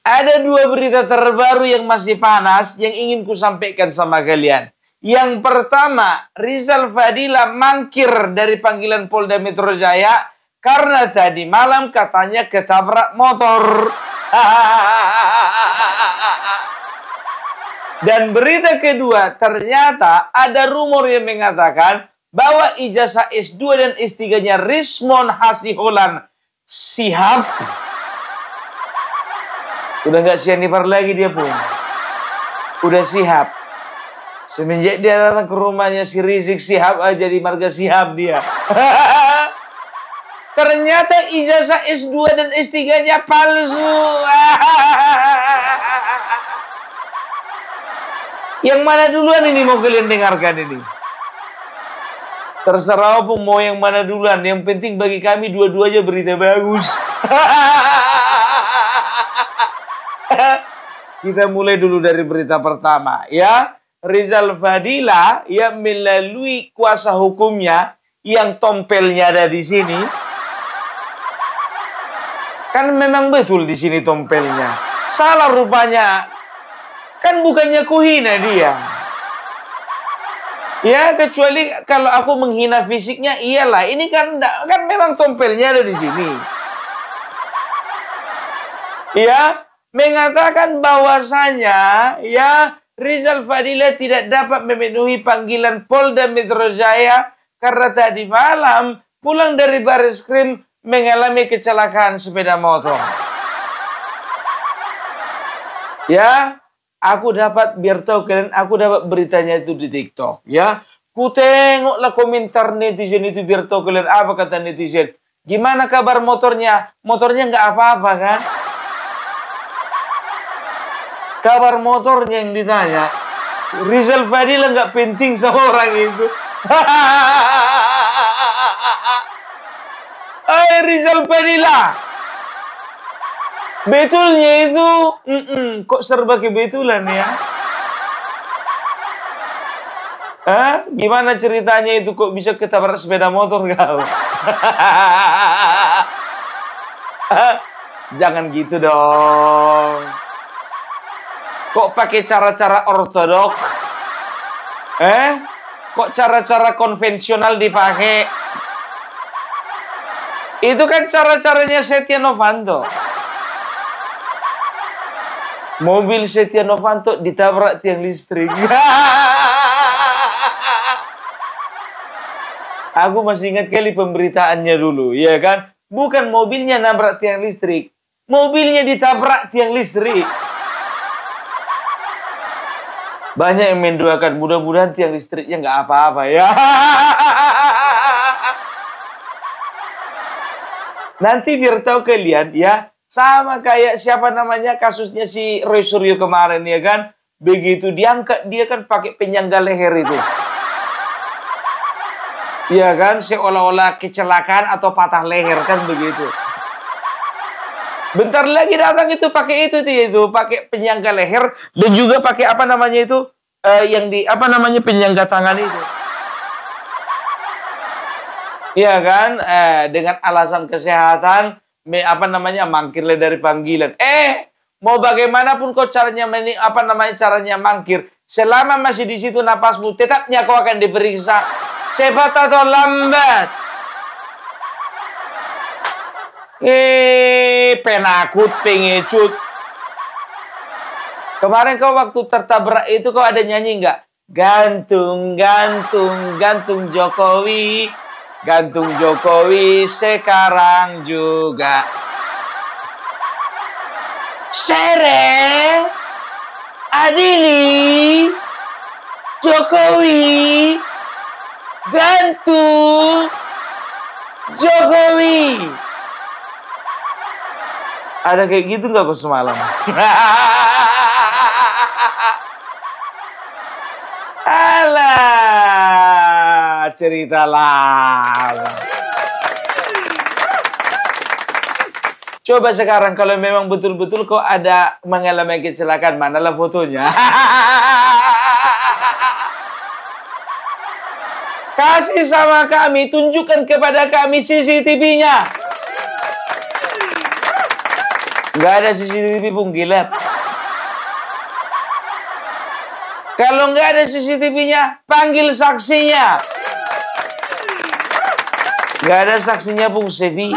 Ada dua berita terbaru yang masih panas yang ingin ku sampaikan sama kalian. Yang pertama, Rizal Fadila mangkir dari panggilan Polda Metro Jaya karena tadi malam katanya ketabrak motor. Dan berita kedua, ternyata ada rumor yang mengatakan bahwa ijazah S2 dan S3-nya Rismon Hasiholan Shihab udah nggak Sianipar lagi dia pun. Udah Shihab. Semenjak dia datang ke rumahnya si Rizik Shihab aja di marga Shihab dia. Ternyata ijazah S2 dan S3-nya palsu. Yang mana duluan ini mau kalian dengarkan ini? Terserah pun mau yang mana duluan. Yang penting bagi kami dua-duanya berita bagus. Kita mulai dulu dari berita pertama ya. Rizal Fadila yang melalui kuasa hukumnya yang tompelnya ada di sini. Kan memang betul di sini tompelnya. Salah rupanya. Kan bukannya kuhina dia. Ya kecuali kalau aku menghina fisiknya iyalah. Ini kan memang tompelnya ada di sini. Ya, mengatakan bahwasanya ya Rizal Fadila tidak dapat memenuhi panggilan Polda Metro Jaya karena tadi malam pulang dari Barreskrim mengalami kecelakaan sepeda motor. Ya, aku dapat biar tahu kalian, aku dapat beritanya itu di TikTok. Ya, ku tengoklah komentar netizen itu biar tahu kalian apa kata netizen. Gimana kabar motornya? Motornya nggak apa-apa kan? Kabar motornya yang ditanya. Rizal Fadila nggak penting sama orang itu. Rizal Fadila. Betulnya itu, kok serba kebetulan ya? Gimana ceritanya itu kok bisa ketabrak sepeda motor kau? Jangan gitu dong. Kok pakai cara-cara ortodok? Kok cara-cara konvensional dipakai? Itu kan cara-caranya Setia Novanto. Mobil Setia Novanto ditabrak tiang listrik. Aku masih ingat kali pemberitaannya dulu, ya kan? Bukan mobilnya nabrak tiang listrik. Mobilnya ditabrak tiang listrik. Banyak yang mendoakan mudah-mudahan tiang listriknya nggak apa-apa ya. Nanti biar tahu kalian ya, sama kayak siapa namanya kasusnya si Roy Suryo kemarin ya kan. Begitu diangkat dia kan pakai penyangga leher itu. Ya kan, seolah-olah kecelakaan atau patah leher kan begitu. Bentar lagi datang itu pakai itu dia itu, pakai penyangga leher dan juga pakai apa namanya itu yang di apa namanya penyangga tangan itu. Iya kan? Dengan alasan kesehatan mangkirlah dari panggilan. Mau bagaimanapun kau caranya caranya mangkir, selama masih di situ napasmu, tetapnya kau akan diperiksa cepat atau lambat. Penakut, pengecut. Kemarin kau waktu tertabrak itu kau ada nyanyi nggak? Gantung, gantung, gantung Jokowi. Gantung Jokowi sekarang juga. Sere, adili, Jokowi, gantung Jokowi. Ada kayak gitu nggak kok semalam? Alah, cerita lama. Coba sekarang kalau memang betul-betul kok ada mengalami kecelakaan, manalah fotonya? Kasih sama kami, tunjukkan kepada kami CCTV-nya. Nggak ada CCTV pun gelap. Kalau nggak ada CCTV-nya, panggil saksinya. Nggak ada saksinya pun sepi.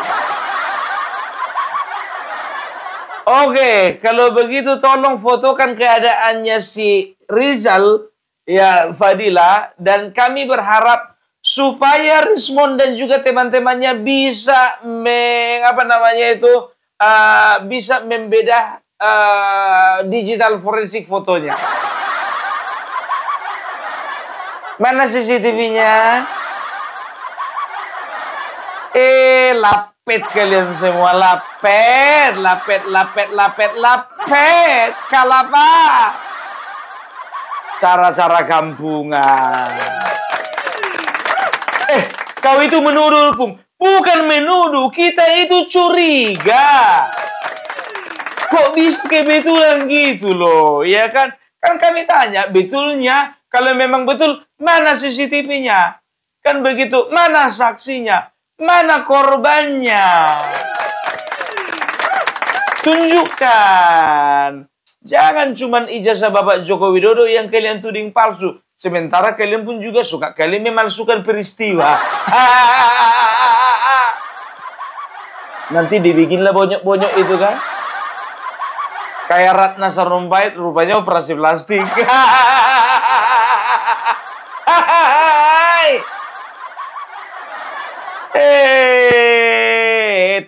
Oke, kalau begitu tolong fotokan keadaannya si Rizal, ya Fadila, dan kami berharap supaya Rismond dan juga teman-temannya bisa bisa membedah digital forensik fotonya. Mana CCTV-nya? Lapet kalian semua, lapet. Kalapa. Cara-cara kampungan. Kau itu menuduh, Pung. Bukan menuduh, kita itu curiga. Kok bisa kebetulan gitu loh, ya kan? Kan kami tanya, betulnya, kalau memang betul, mana CCTV-nya? Kan begitu, mana saksinya? Mana korbannya? Tunjukkan. Jangan cuma ijazah Bapak Joko Widodo yang kalian tuding palsu. Sementara kalian pun juga suka kalian memalsukan peristiwa. Nanti dibikinlah bonyok-bonyok itu kan. Kayak Ratna Sarumpait, rupanya operasi plastik.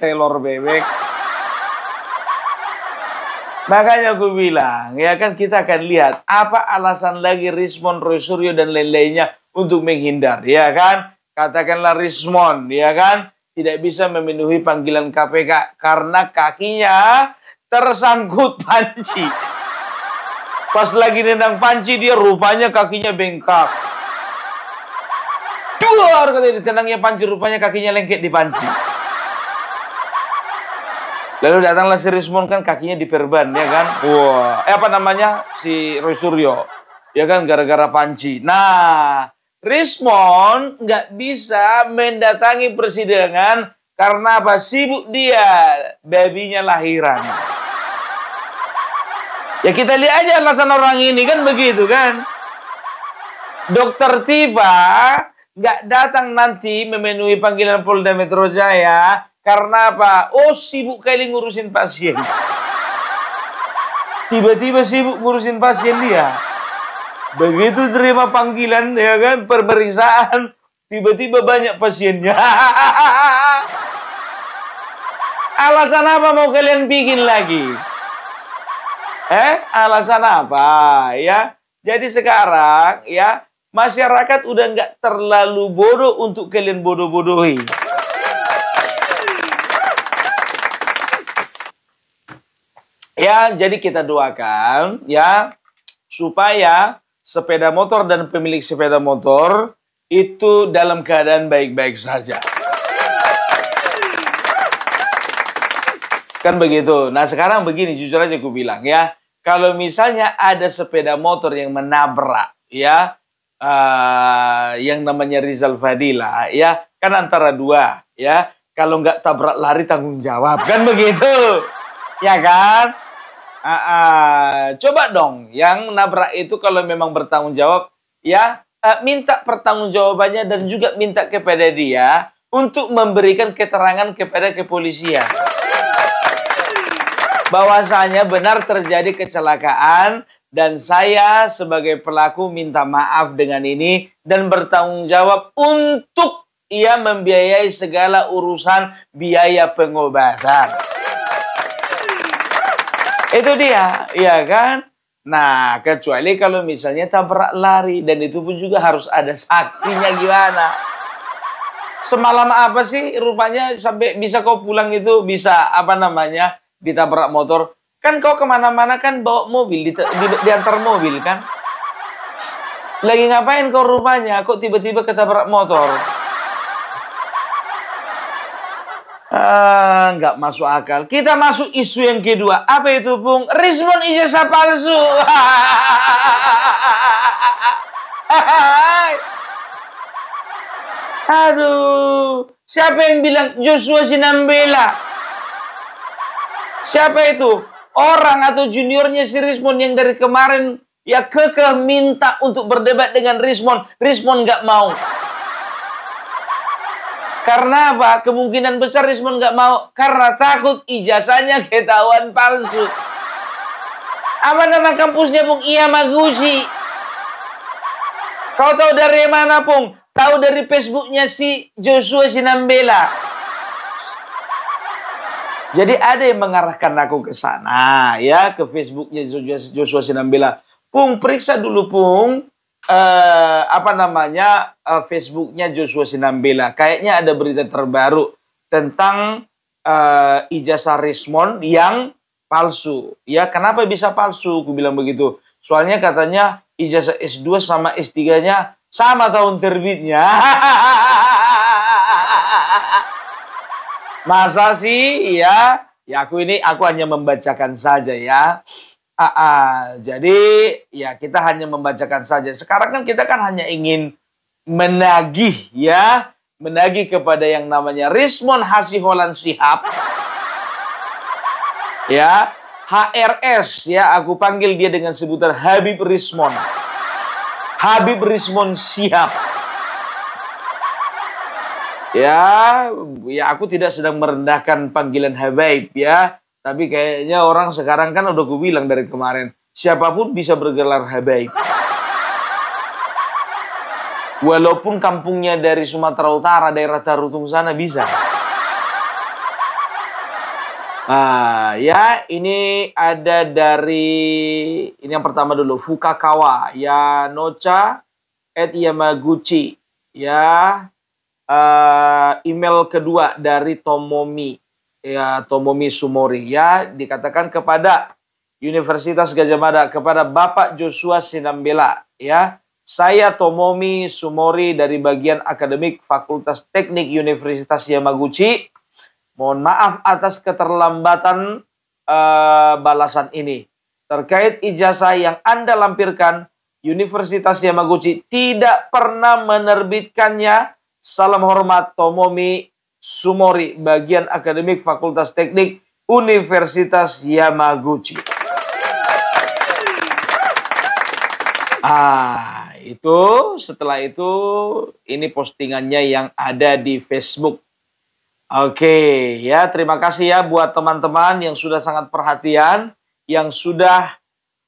Telur bebek. Makanya aku bilang, ya kan kita akan lihat apa alasan lagi Rismond, Roy Suryo dan lain-lainnya untuk menghindar, ya kan? Katakanlah Rismond, ya kan? Tidak bisa memenuhi panggilan KPK karena kakinya tersangkut panci. Pas lagi nendang panci dia rupanya kakinya bengkak. Duar katanya ditendangnya panci, rupanya kakinya lengket di panci. Lalu datanglah si Rismond kan kakinya diperban, ya kan? Wah, si Roy Suryo, ya kan gara-gara panci. Nah, Rismond nggak bisa mendatangi persidangan karena apa? Sibuk dia, babinya lahiran. Ya kita lihat aja alasan orang ini kan begitu kan? Dokter Tiba nggak datang nanti memenuhi panggilan Polda Metro Jaya. Karena apa? Oh, sibuk kali ngurusin pasien. Tiba-tiba sibuk ngurusin pasien dia. Begitu terima panggilan, ya kan, pemeriksaan, tiba-tiba banyak pasiennya. Alasan apa mau kalian bikin lagi? Alasan apa? Ya, jadi sekarang, ya, masyarakat udah nggak terlalu bodoh untuk kalian bodoh-bodohi. Ya, jadi kita doakan ya supaya sepeda motor dan pemilik sepeda motor itu dalam keadaan baik-baik saja. Kan begitu. Nah, sekarang begini, jujur aja aku bilang ya, kalau misalnya ada sepeda motor yang menabrak ya yang namanya Rizal Fadila ya, kan antara dua ya. Kalau nggak tabrak lari tanggung jawab, kan begitu. Ya kan? Coba dong yang nabrak itu kalau memang bertanggung jawab ya minta pertanggungjawabannya dan juga minta kepada dia untuk memberikan keterangan kepada kepolisian bahwasanya benar terjadi kecelakaan dan saya sebagai pelaku minta maaf dengan ini dan bertanggung jawab untuk ia membiayai segala urusan biaya pengobatan. Itu dia, iya kan? Nah, kecuali kalau misalnya tabrak lari, dan itu pun juga harus ada saksinya gimana. Semalam apa sih rupanya sampai bisa kau pulang itu bisa ditabrak motor. Kan kau kemana-mana kan bawa mobil, diantar mobil kan? Lagi ngapain kau rupanya? Kok tiba-tiba ketabrak motor? Nggak masuk akal. Kita masuk isu yang kedua. Apa itu, Bung? Rismond ijazah palsu. Aduh, siapa yang bilang Joshua Sinambela? Siapa itu? Orang atau juniornya si Rismond yang dari kemarin ya kekeh minta untuk berdebat dengan Rismond. Rismond nggak mau. Karena apa? Kemungkinan besar Rismond nggak mau. Karena takut ijazahnya ketahuan palsu. Apa nama kampusnya, Pung? Yamaguchi. Kau tahu dari mana, Pung? Tahu dari Facebooknya si Joshua Sinambela. Jadi ada yang mengarahkan aku ke sana, ya, ke Facebooknya Joshua Sinambela. Pung, periksa dulu, Pung. Facebooknya Joshua Sinambela. Kayaknya ada berita terbaru tentang ijazah Rismond yang palsu. Ya, kenapa bisa palsu? Aku bilang begitu. Soalnya katanya ijazah S2 sama S3-nya sama tahun terbitnya. Masa sih? Ya, aku hanya membacakan saja ya. Jadi ya kita hanya membacakan saja. Sekarang kan kita kan hanya ingin menagih ya, menagih kepada yang namanya Rismond Hasiholan Shihab. Ya, HRS ya, aku panggil dia dengan sebutan Habib Rismond. Habib Rismond Shihab. Ya, aku tidak sedang merendahkan panggilan Habib ya. Tapi kayaknya orang sekarang kan udah gue bilang dari kemarin, siapapun bisa bergelar Habib. Walaupun kampungnya dari Sumatera Utara, daerah Tarutung sana bisa. Ya, ini ada dari, ini yang pertama dulu, Fukakawa, ya, Nocha, @Yamaguchi, ya, email kedua dari Tomomi. Ya, Tomomi Sumori ya, dikatakan kepada Universitas Gadjah Mada, kepada Bapak Joshua Sinambela ya, saya Tomomi Sumori dari bagian akademik Fakultas Teknik Universitas Yamaguchi, mohon maaf atas keterlambatan balasan ini terkait ijazah yang Anda lampirkan. Universitas Yamaguchi tidak pernah menerbitkannya. Salam hormat, Tomomi Sumori, bagian akademik Fakultas Teknik Universitas Yamaguchi. Setelah itu ini postingannya yang ada di Facebook. Oke, ya, terima kasih ya buat teman-teman yang sudah sangat perhatian, yang sudah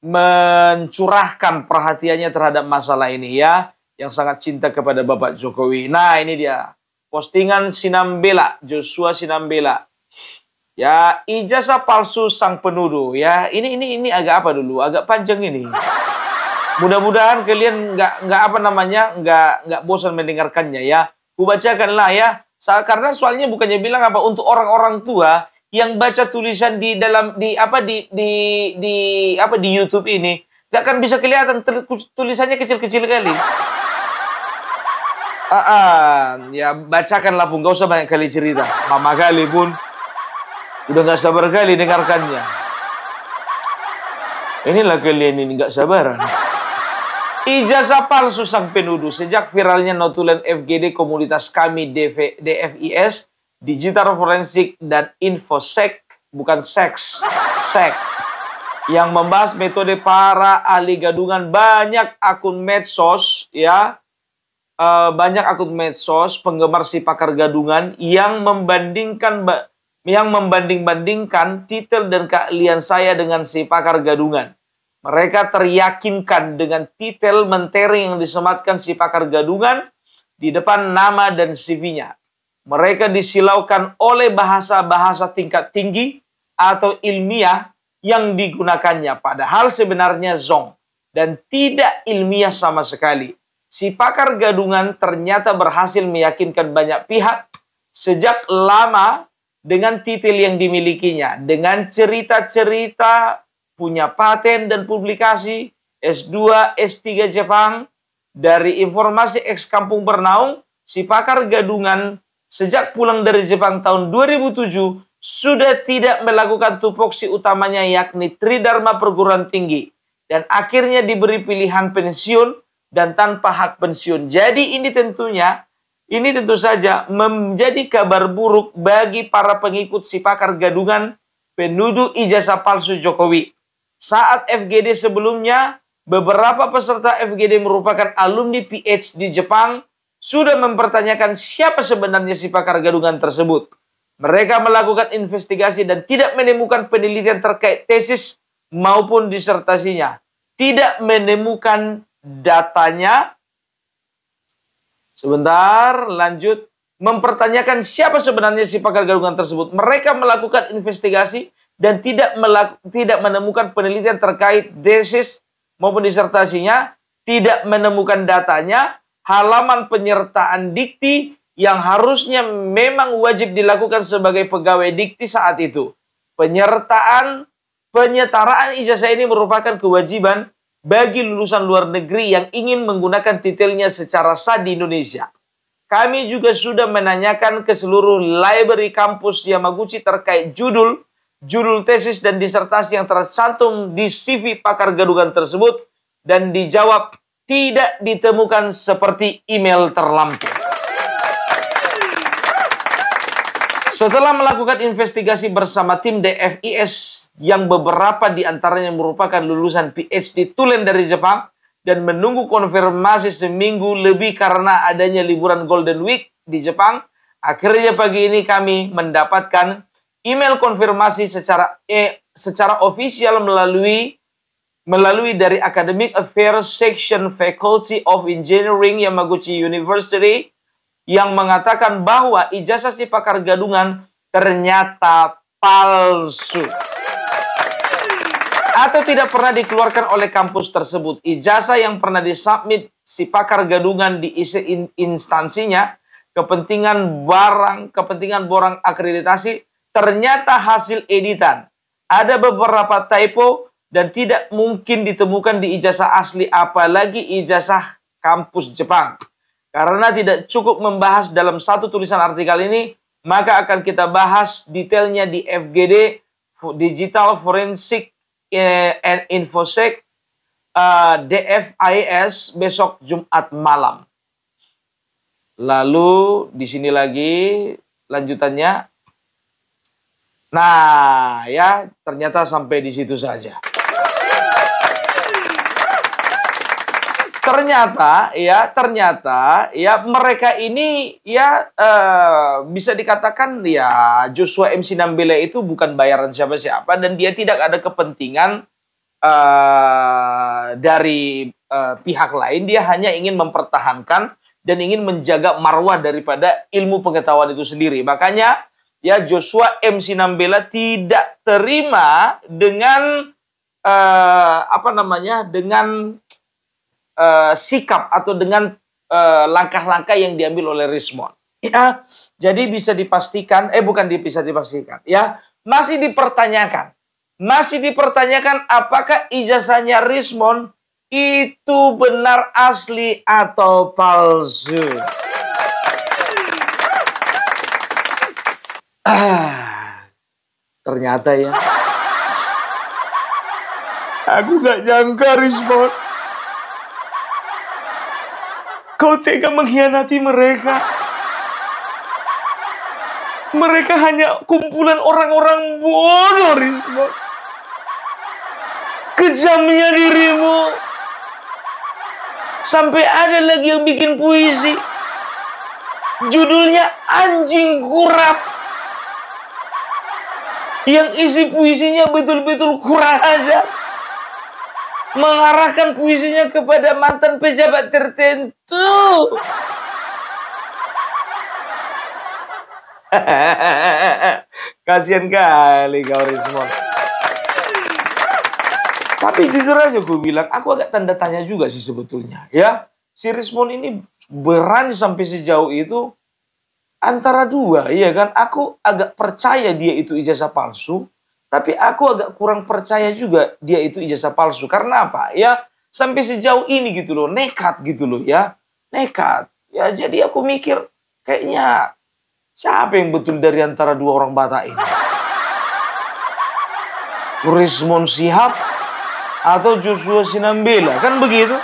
mencurahkan perhatiannya terhadap masalah ini ya, yang sangat cinta kepada Bapak Jokowi. Nah, ini dia postingan Sinambela, Joshua Sinambela. Ya, ijazah palsu sang penuduh ya. Ini agak apa dulu? Agak panjang ini. Mudah-mudahan kalian nggak bosan mendengarkannya ya. Kubacakanlah ya. Karena soalnya bukannya bilang apa untuk orang-orang tua yang baca tulisan di YouTube ini, nggak akan bisa kelihatan tulisannya kecil-kecil kali. Ya bacakanlah Pun, gak usah banyak kali cerita. Mama kali pun udah gak sabar kali dengarkannya. Inilah kalian ini gak sabaran. Ijazah palsu sang penuduh. Sejak viralnya notulen FGD komunitas kami DFIS, Digital Forensik dan Infosek, bukan seks, sek, yang membahas metode para ahli gadungan, banyak akun medsos ya. Banyak akun medsos penggemar si pakar gadungan yang membanding-bandingkan titel dan keahlian saya dengan si pakar gadungan. Mereka teryakinkan dengan titel menteri yang disematkan si pakar gadungan di depan nama dan CV-nya. Mereka disilaukan oleh bahasa-bahasa tingkat tinggi atau ilmiah yang digunakannya, padahal sebenarnya zong dan tidak ilmiah sama sekali. Si pakar gadungan ternyata berhasil meyakinkan banyak pihak sejak lama dengan titel yang dimilikinya. Dengan cerita-cerita, punya paten dan publikasi, S2, S3 Jepang. Dari informasi ex-kampung Bernaung, si pakar gadungan sejak pulang dari Jepang tahun 2007 sudah tidak melakukan tupoksi utamanya yakni Tridharma Perguruan Tinggi. Dan akhirnya diberi pilihan pensiun dan tanpa hak pensiun. Jadi ini tentu saja menjadi kabar buruk bagi para pengikut si pakar gadungan penuduh ijazah palsu Jokowi. Saat FGD sebelumnya, beberapa peserta FGD merupakan alumni PhD Jepang sudah mempertanyakan siapa sebenarnya si pakar gadungan tersebut. Mereka melakukan investigasi dan tidak menemukan penelitian terkait tesis maupun disertasinya. Tidak menemukan datanya. Sebentar, lanjut. Mempertanyakan siapa sebenarnya si pakar gadungan tersebut. Mereka melakukan investigasi dan tidak menemukan penelitian terkait tesis maupun disertasinya. Tidak menemukan datanya. Halaman penyertaan dikti yang harusnya memang wajib dilakukan sebagai pegawai dikti saat itu. Penyetaraan ijazah ini merupakan kewajiban bagi lulusan luar negeri yang ingin menggunakan titelnya secara sah di Indonesia. Kami juga sudah menanyakan ke seluruh library kampus Yamaguchi terkait judul tesis dan disertasi yang tercantum di CV pakar gadungan tersebut dan dijawab tidak ditemukan seperti email terlampir. Setelah melakukan investigasi bersama tim DFIS yang beberapa di antaranya merupakan lulusan PhD tulen dari Jepang dan menunggu konfirmasi seminggu lebih karena adanya liburan Golden Week di Jepang, akhirnya pagi ini kami mendapatkan email konfirmasi secara ofisial melalui dari Academic Affairs Section Faculty of Engineering Yamaguchi University yang mengatakan bahwa ijazah si pakar gadungan ternyata palsu atau tidak pernah dikeluarkan oleh kampus tersebut. Ijazah yang pernah disubmit si pakar gadungan di instansinya, kepentingan borang akreditasi, ternyata hasil editan. Ada beberapa typo dan tidak mungkin ditemukan di ijazah asli, apalagi ijazah kampus Jepang. Karena tidak cukup membahas dalam satu tulisan artikel ini, maka akan kita bahas detailnya di FGD Digital Forensic and Infosec DFIS besok Jumat malam. Lalu di sini lagi lanjutannya. Nah, ya ternyata sampai di situ saja. Ternyata ya mereka ini ya bisa dikatakan ya Joshua MC Nambela itu bukan bayaran siapa-siapa dan dia tidak ada kepentingan dari pihak lain. Dia hanya ingin mempertahankan dan ingin menjaga marwah daripada ilmu pengetahuan itu sendiri. Makanya ya Joshua MC Nambela tidak terima dengan dengan sikap atau dengan langkah-langkah yang diambil oleh Rismond. Ya, jadi bisa dipastikan, ya, masih dipertanyakan apakah ijazahnya Rismond itu benar asli atau palsu. Ternyata ya, aku gak nyangka Rismond kau tega mengkhianati mereka. Mereka hanya kumpulan orang-orang bodoh, Rismond. Kejamnya dirimu. Sampai ada lagi yang bikin puisi. Judulnya Anjing Kurap. Yang isi puisinya betul-betul kurang ajar. Mengarahkan puisinya kepada mantan pejabat tertentu. Kasian kali kau Rismond. Tapi jujur aja gue bilang, aku agak tanda tanya juga sih sebetulnya. Ya, si Rismond ini berani sampai sejauh itu antara dua, iya kan? Aku agak percaya dia itu ijazah palsu. Tapi aku agak kurang percaya juga dia itu ijazah palsu. Karena apa? Ya sampai sejauh ini gitu loh. Nekat gitu loh ya. Nekat. Ya jadi aku mikir kayaknya siapa yang betul dari antara dua orang Batak ini? Rismond Sihab atau Joshua Sinambela. Kan begitu?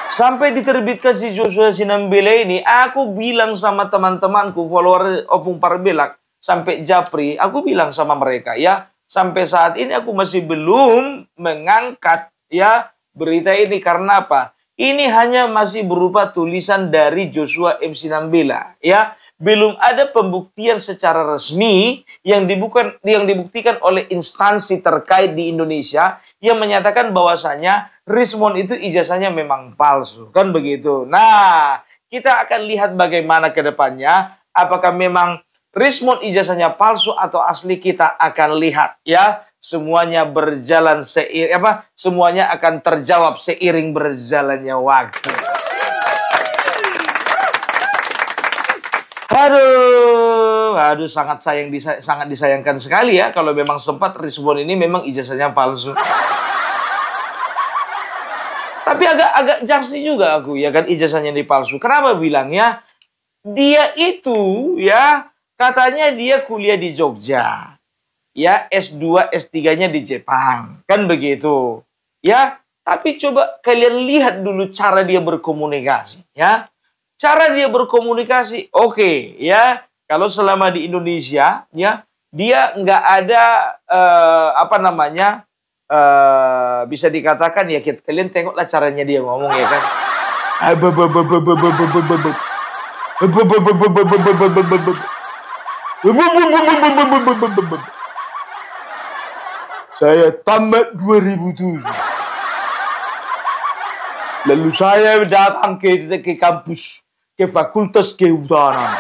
Sampai diterbitkan si Joshua Sinambela ini, aku bilang sama teman-temanku follower Opung Parbelak. sampai japri, aku bilang sama mereka ya, sampai saat ini aku masih belum mengangkat ya berita ini karena apa? Ini hanya masih berupa tulisan dari Joshua MC Nambela ya. Belum ada pembuktian secara resmi yang dibuktikan oleh instansi terkait di Indonesia yang menyatakan bahwasanya Rismond itu ijazahnya memang palsu. Kan begitu. Nah, kita akan lihat bagaimana ke depannya. Apakah memang Rismond ijazahnya palsu atau asli, kita akan lihat ya. Semuanya berjalan semuanya akan terjawab seiring berjalannya waktu. Aduh, sangat disayangkan sekali ya kalau memang sempat Rismond ini memang ijazahnya palsu. Tapi agak jangsi juga aku ya kan ijazahnya ini palsu. Kenapa bilangnya? Dia itu ya katanya dia kuliah di Jogja. Ya, S2, S3-nya di Jepang. Kan begitu. Ya, tapi coba kalian lihat dulu cara dia berkomunikasi, ya. Cara dia berkomunikasi, oke, ya. Kalau selama di Indonesia, ya, dia nggak ada bisa dikatakan ya, kalian tengoklah caranya dia ngomong ya kan. Saya tamat 2007. Lalu saya datang ke kampus, ke Fakultas Kehutanan.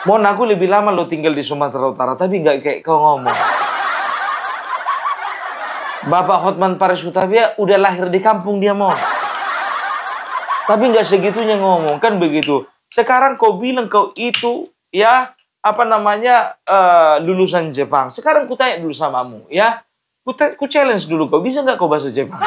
Mon, aku lebih lama lo tinggal di Sumatera Utara, tapi nggak kayak kau ngomong. Bapak Hotman Paris Hutapea udah lahir di kampung dia, Mon. Tapi nggak segitunya ngomong, kan begitu. Sekarang kau bilang kau itu, ya, lulusan Jepang. Sekarang ku tanya dulu samamu, ya. Ku challenge dulu kau, bisa nggak kau bahasa Jepang?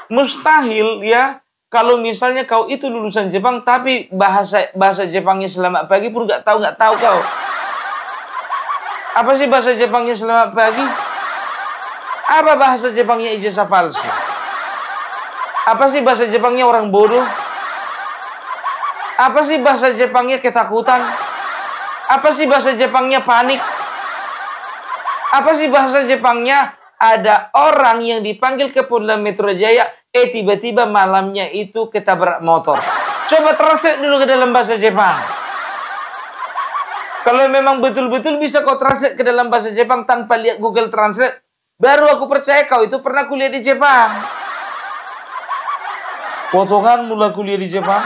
Mustahil, ya. Kalau misalnya kau itu lulusan Jepang, tapi bahasa Jepangnya selamat pagi pun nggak tahu kau. Apa sih bahasa Jepangnya selamat pagi? Apa bahasa Jepangnya ijazah palsu? Apa sih bahasa Jepangnya orang bodoh? Apa sih bahasa Jepangnya ketakutan? Apa sih bahasa Jepangnya panik? Apa sih bahasa Jepangnya ada orang yang dipanggil ke Polda Metro Jaya, tiba-tiba malamnya itu ketabrak motor. Coba translate dulu ke dalam bahasa Jepang. Kalau memang betul-betul bisa kau translate ke dalam bahasa Jepang tanpa lihat Google Translate, baru aku percaya kau itu pernah kuliah di Jepang. Potongan mula kuliah di Jepang.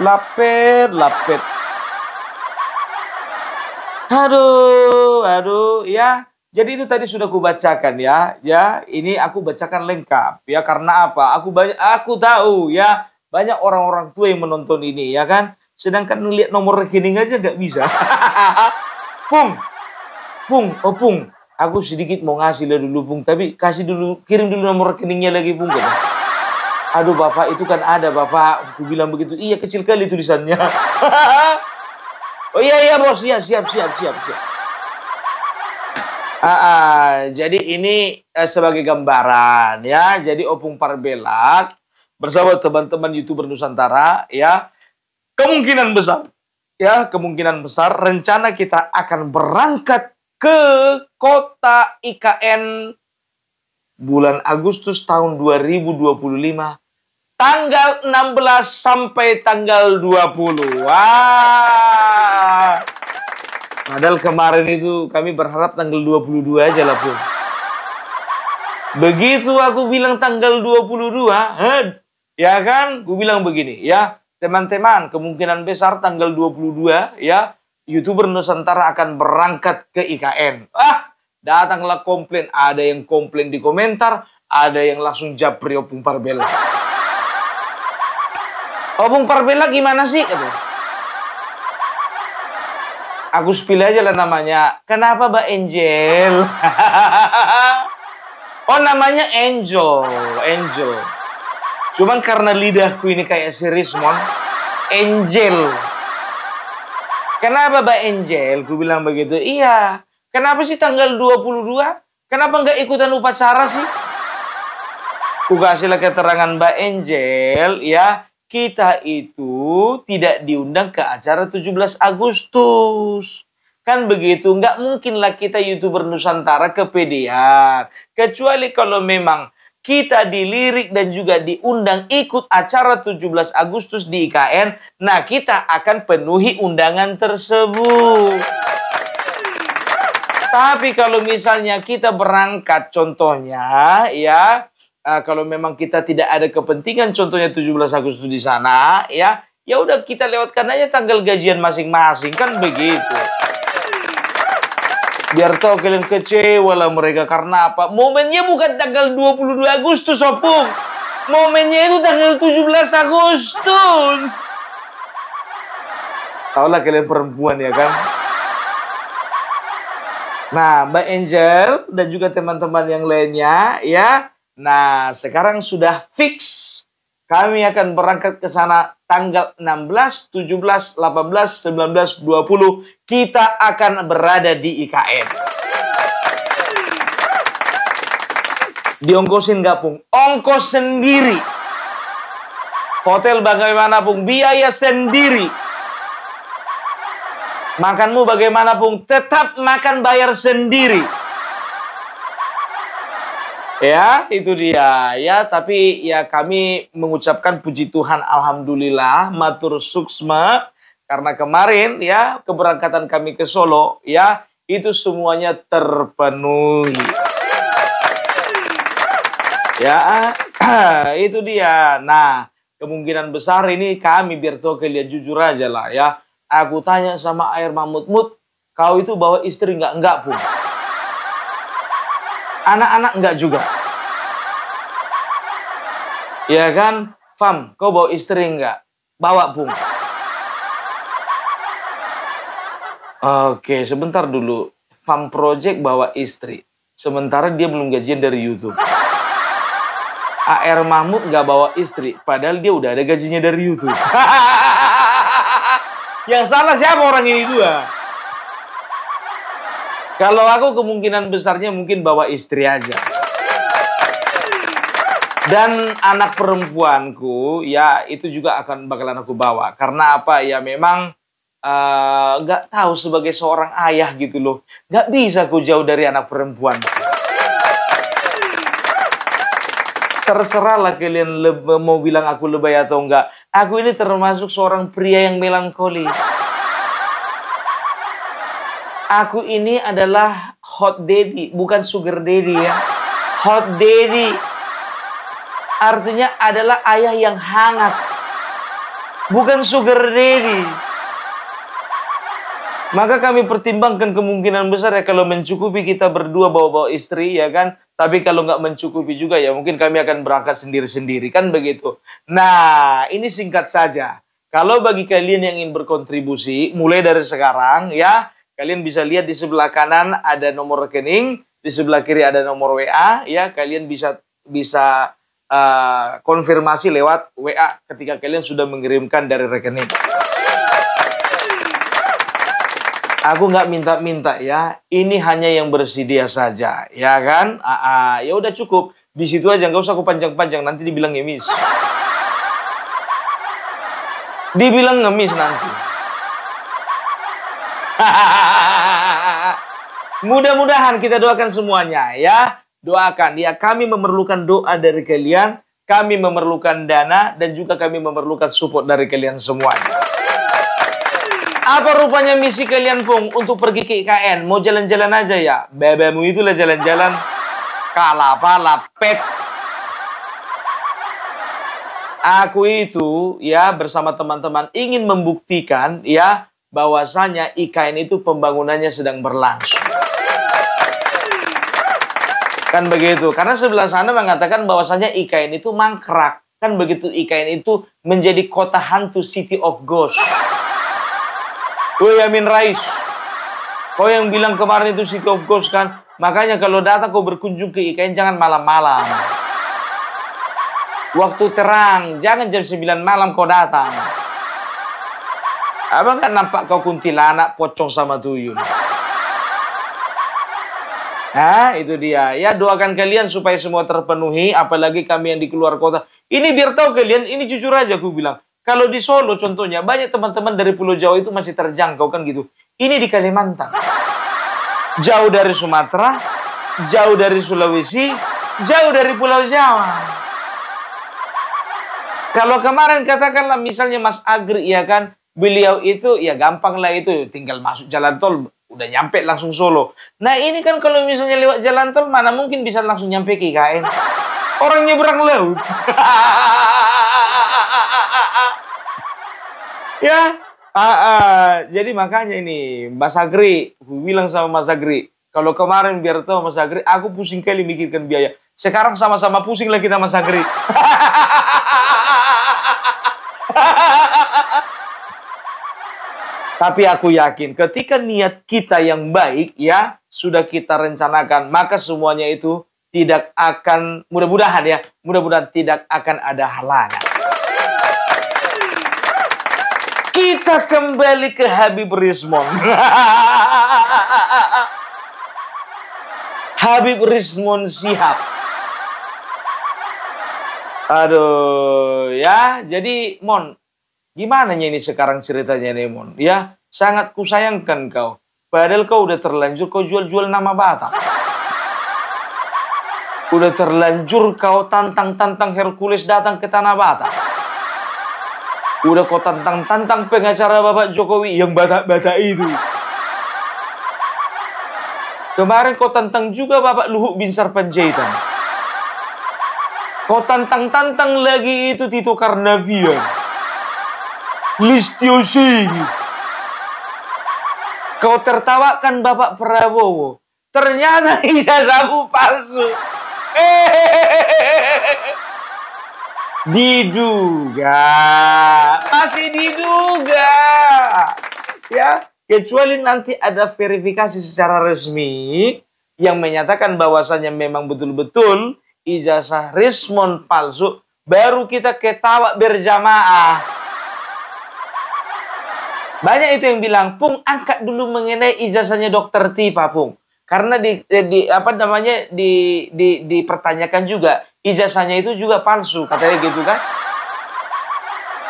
Lapet. Aduh, ya. Jadi itu tadi sudah kubacakan ya. Ya, ini aku bacakan lengkap ya. Karena apa? Aku tahu ya, banyak orang-orang tua yang menonton ini ya kan. Sedangkan ngelihat nomor rekening aja nggak bisa. Pung. Aku sedikit mau ngasih lah dulu, Pung. Tapi kirim dulu nomor rekeningnya lagi, Pung. Aduh, Bapak, itu kan ada, Bapak. Aku bilang begitu. Iya, kecil kali tulisannya. Oh iya, Bos. Siap. Jadi ini sebagai gambaran ya. Jadi Opung Parbelak bersama teman-teman YouTuber Nusantara ya. Kemungkinan besar rencana kita akan berangkat ke kota IKN bulan Agustus tahun 2025. Tanggal 16 sampai tanggal 20. Wah. Padahal kemarin itu kami berharap tanggal 22 aja lah, Pun. Begitu aku bilang tanggal 22, ya kan? Aku bilang begini, ya. Teman-teman, kemungkinan besar tanggal 22, ya. YouTuber Nusantara akan berangkat ke IKN. Datanglah komplain. Ada yang komplain di komentar, ada yang langsung japri Opung Parbelak. Opung Parbelak gimana sih? Aku spill aja lah namanya. Kenapa Mbak Angel? Oh, namanya Angel. Cuman karena lidahku ini kayak si Rismond, Angel. Kenapa Mbak Angel? Ku bilang begitu. Iya. Kenapa sih tanggal 22? Kenapa nggak ikutan upacara sih? Ku kasihlah keterangan Mbak Angel, ya. kita itu tidak diundang ke acara 17 Agustus. Kan begitu, nggak mungkinlah kita YouTuber Nusantara kepedean. Kecuali kalau memang kita dilirik dan juga diundang ikut acara 17 Agustus di IKN, nah kita akan penuhi undangan tersebut. Tapi kalau misalnya kita berangkat contohnya ya, kalau memang kita tidak ada kepentingan contohnya 17 Agustus di sana ya, ya udah kita lewatkan aja tanggal gajian masing-masing kan begitu. Biar tahu kalian kecewa lah mereka. Karena apa? Momennya bukan tanggal 22 Agustus, Opung. Momennya itu tanggal 17 Agustus. Tahulah kalian perempuan ya kan? Nah, Mbak Angel dan juga teman-teman yang lainnya ya. Nah, sekarang sudah fix. Kami akan berangkat ke sana tanggal 16, 17, 18, 19, 20. Kita akan berada di IKN. Diongkosin nggak, Pung? Ongkos sendiri. Hotel bagaimana, Pung? Biaya sendiri. Makanmu bagaimana, Pung? Tetap makan bayar sendiri. Ya, itu dia. Ya, tapi ya kami mengucapkan puji Tuhan, alhamdulillah, matur suksma. Karena kemarin ya, keberangkatan kami ke Solo, ya, itu semuanya terpenuhi. Ya, itu dia. Nah, kemungkinan besar ini kami biar tahu kalian jujur aja lah ya. Aku tanya sama Air Mahmud, Mut, kau itu bawa istri nggak? Enggak, Pung. Anak-anak enggak juga. Ya kan? Fam, kau bawa istri enggak? Bawa, Pung. Oke, sebentar dulu. Fam Project bawa istri. Sementara dia belum gajian dari YouTube. AR Mahmud nggak bawa istri. Padahal dia udah ada gajinya dari YouTube. Yang salah siapa orang ini dua? Kalau aku kemungkinan besarnya mungkin bawa istri aja. Dan anak perempuanku ya itu juga bakalan aku bawa. Karena apa ya memang nggak tahu sebagai seorang ayah gitu loh. Nggak bisa aku jauh dari anak perempuan. Terserahlah kalian mau bilang aku lebay atau enggak. Aku ini termasuk seorang pria yang melankolis. Aku ini adalah hot daddy, bukan sugar daddy ya. Hot daddy. Artinya adalah ayah yang hangat. Bukan sugar daddy. Maka kami pertimbangkan kemungkinan besar ya kalau mencukupi kita berdua bawa-bawa istri ya kan. Tapi kalau nggak mencukupi juga ya mungkin kami akan berangkat sendiri-sendiri kan begitu. Nah ini singkat saja. Kalau bagi kalian yang ingin berkontribusi mulai dari sekarang ya. Kalian bisa lihat di sebelah kanan ada nomor rekening, di sebelah kiri ada nomor WA, ya kalian bisa konfirmasi lewat WA ketika kalian sudah mengirimkan dari rekening. Aku nggak minta-minta ya, ini hanya yang bersedia saja, ya kan? Ya udah cukup, di situ aja nggak usah aku panjang-panjang, nanti dibilang ngemis. Dibilang ngemis nanti. Mudah-mudahan kita doakan semuanya ya. Doakan ya, kami memerlukan doa dari kalian, kami memerlukan dana dan juga kami memerlukan support dari kalian semuanya. Apa rupanya misi kalian, Pung, untuk pergi ke IKN? Mau jalan-jalan aja ya? Bebamu itulah jalan-jalan. Kalapa pet. Aku itu ya bersama teman-teman ingin membuktikan ya bahwasanya IKN itu pembangunannya sedang berlangsung. Kan begitu. Karena sebelah sana mengatakan bahwasanya IKN itu mangkrak. Kan begitu, IKN itu menjadi kota hantu, city of ghost. Woi Amin Rais. Kau yang bilang kemarin itu city of ghost kan? Makanya kalau datang kau berkunjung ke IKN jangan malam-malam. Waktu terang, jangan jam 9 malam kau datang. Abang kan nampak kau kuntilanak, pocong sama tuyul. Nah, itu dia. Ya, doakan kalian supaya semua terpenuhi, apalagi kami yang di keluar kota. Ini biar tahu kalian, ini jujur aja aku bilang. Kalau di Solo contohnya, banyak teman-teman dari Pulau Jawa itu masih terjangkau kan gitu. Ini di Kalimantan. Jauh dari Sumatera, jauh dari Sulawesi, jauh dari Pulau Jawa. Kalau kemarin katakanlah misalnya Mas Agri, ya kan, beliau itu ya gampang lah itu, tinggal masuk jalan tol, udah nyampe langsung Solo. Nah ini kan kalau misalnya lewat jalan tol, mana mungkin bisa langsung nyampe ke IKN. Orang nyebrang laut. Ya, jadi makanya ini Mas Agri, aku bilang sama Mas Agri, kalau kemarin biar tahu Mas Agri, aku pusing kali mikirkan biaya. Sekarang sama-sama pusing lah kita Mas Agri. Tapi aku yakin ketika niat kita yang baik ya sudah kita rencanakan, maka semuanya itu tidak akan, mudah-mudahan ya, mudah-mudahan tidak akan ada halangan. Kita kembali ke Habib Rizmon. Habib Rizmon Shihab. Aduh, ya, jadi Mon, gimana ini sekarang ceritanya nih Mon? Ya, sangat kusayangkan kau. Padahal kau udah terlanjur kau jual-jual nama Batak. Udah terlanjur kau tantang-tantang Hercules datang ke tanah Batak. Udah kau tantang-tantang pengacara Bapak Jokowi yang Batak-Batak itu. Kemarin kau tantang juga Bapak Luhut Binsar Panjaitan. Kau tantang-tantang lagi itu Tito Karnavian. Listio Sigit. Kau tertawakan Bapak Prabowo. Ternyata ijazahmu palsu. Diduga. Masih diduga. Ya, kecuali nanti ada verifikasi secara resmi yang menyatakan bahwasannya memang betul-betul ijazah Rizmon palsu, baru kita ketawa berjamaah. Banyak itu yang bilang, Pung, angkat dulu mengenai ijazahnya Dokter Tipa, Pung. Karena dipertanyakan juga ijazahnya itu juga palsu, katanya gitu kan.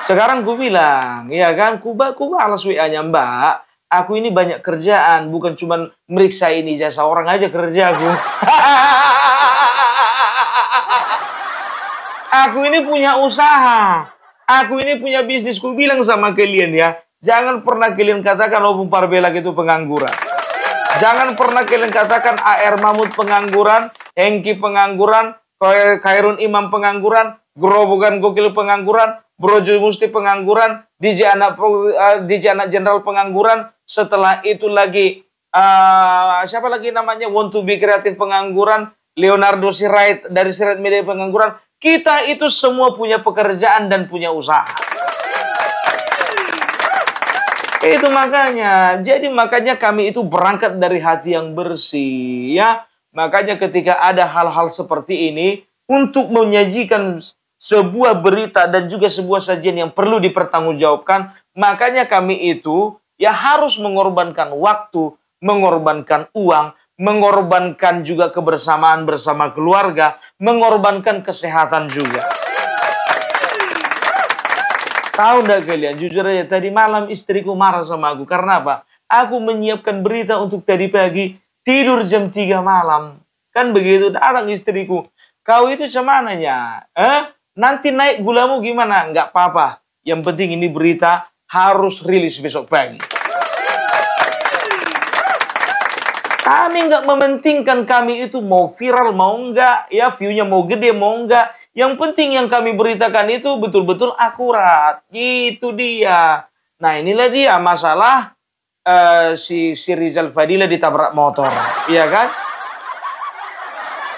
Sekarang ku bilang, ya kan, ku balas WA-nya, Mbak, aku ini banyak kerjaan, bukan cuma meriksain ijazah orang aja kerjaku. Aku ini punya usaha. Aku ini punya bisnis. Ku bilang sama kalian ya. Jangan pernah kalian katakan Opung Parbelak itu pengangguran. Jangan pernah kalian katakan AR Mahmud pengangguran. Hengki pengangguran. Khairun Imam pengangguran. Gerobogan Gokil pengangguran. Brojo Musti pengangguran. DJ Anak Jenderal pengangguran. Setelah itu lagi. Siapa lagi namanya? Want to be Creative pengangguran. Leonardo Sirait dari Sirait Media pengangguran. Kita itu semua punya pekerjaan dan punya usaha. Itu makanya. Jadi makanya kami itu berangkat dari hati yang bersih. Ya. Makanya ketika ada hal-hal seperti ini. Untuk menyajikan sebuah berita dan juga sebuah sajian yang perlu dipertanggungjawabkan. Makanya kami itu ya harus mengorbankan waktu. Mengorbankan uang. Mengorbankan juga kebersamaan bersama keluarga, mengorbankan kesehatan juga. Tahu enggak kalian, jujur aja, tadi malam istriku marah sama aku. Karena apa? Aku menyiapkan berita untuk tadi pagi, tidur jam 3 malam. Kan begitu, datang istriku. Kau itu semananya? Nanti naik gulamu gimana? Enggak apa-apa. Yang penting ini berita harus rilis besok pagi. Kami nggak mementingkan kami itu mau viral, mau enggak. Ya, view-nya mau gede, mau enggak. Yang penting yang kami beritakan itu betul-betul akurat. Itu dia. Nah, inilah dia masalah si Rizal Fadila ditabrak motor. Iya kan?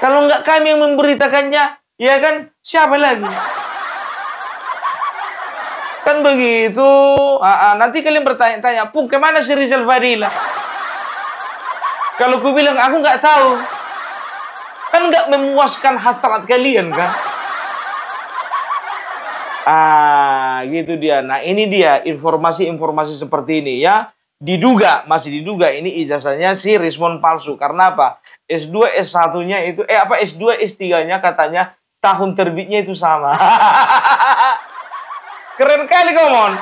Kalau nggak kami yang memberitakannya, ya kan? Siapa lagi? Kan begitu. Nanti kalian bertanya-tanya, Pung, kemana si Rizal Fadila? Kalau ku bilang aku nggak tahu, kan nggak memuaskan hasrat kalian kan? Gitu dia. Nah ini dia informasi-informasi seperti ini ya. masih diduga ini ijazahnya si Rismond palsu. Karena apa? S2, S1-nya itu, S2, S3-nya katanya tahun terbitnya itu sama. Keren kali kau, Mon.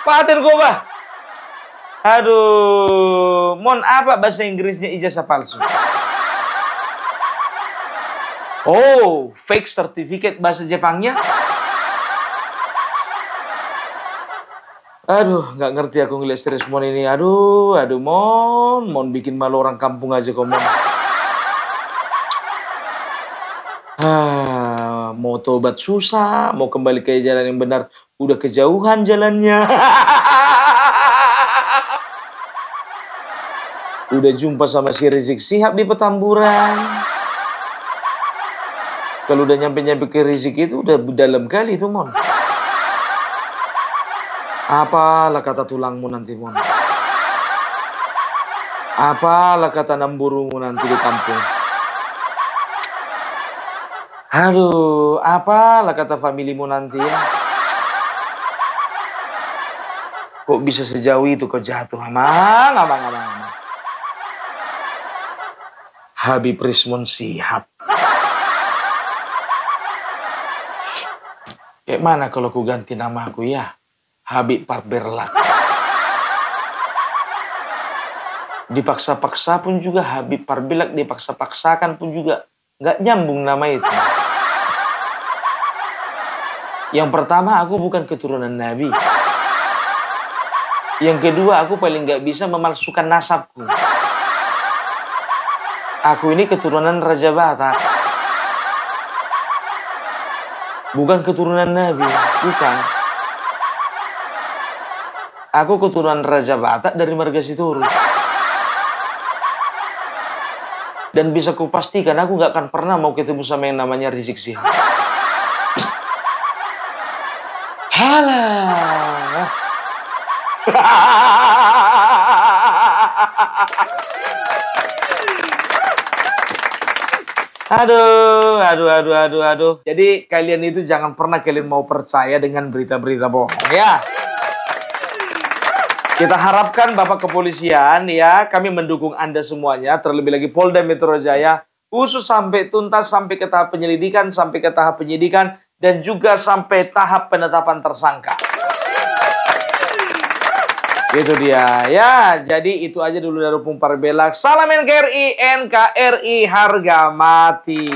Paten kau, bah. Aduh, Mon, apa bahasa Inggrisnya ijazah palsu? Oh, fake certificate bahasa Jepangnya? Aduh, nggak ngerti aku ngeliat si Rismond ini. Aduh, Mon bikin malu orang kampung aja kok, Mon. Mau tobat susah, mau kembali ke jalan yang benar, udah kejauhan jalannya. Udah jumpa sama si Rizik Syihab di Petamburan. Kalau udah nyampe ke Rizik itu udah dalam kali itu, Mon. Apalah kata tulangmu nanti, Mon? Apalah kata namburumu nanti di kampung? Aduh, apalah kata familimu nanti ya? Kok bisa sejauh itu kau jatuh? Amang. Habib Rismond Syihab. Kayak mana kalau ku ganti namaku ya? Habib Parberlak. Dipaksa-paksa pun juga Habib Parberlak, dipaksa-paksakan pun juga nggak nyambung nama itu. Yang pertama, aku bukan keturunan Nabi. Yang kedua, aku paling nggak bisa memalsukan nasabku. Aku ini keturunan Raja Batak. Bukan keturunan Nabi, bukan. Aku keturunan Raja Batak dari Marga Sitorus. Dan bisa kupastikan aku gak akan pernah mau ketemu sama yang namanya Rizik Syihab. Halah. Aduh. Jadi kalian itu jangan pernah kalian mau percaya dengan berita-berita bohong ya. Kita harapkan Bapak Kepolisian ya, kami mendukung Anda semuanya, terlebih lagi Polda Metro Jaya, khusus sampai tuntas, sampai ke tahap penyelidikan, sampai ke tahap penyidikan, dan juga sampai tahap penetapan tersangka. Itu dia ya, jadi itu aja dulu dari Opung Parberlak. Salam NKRI, NKRI harga mati.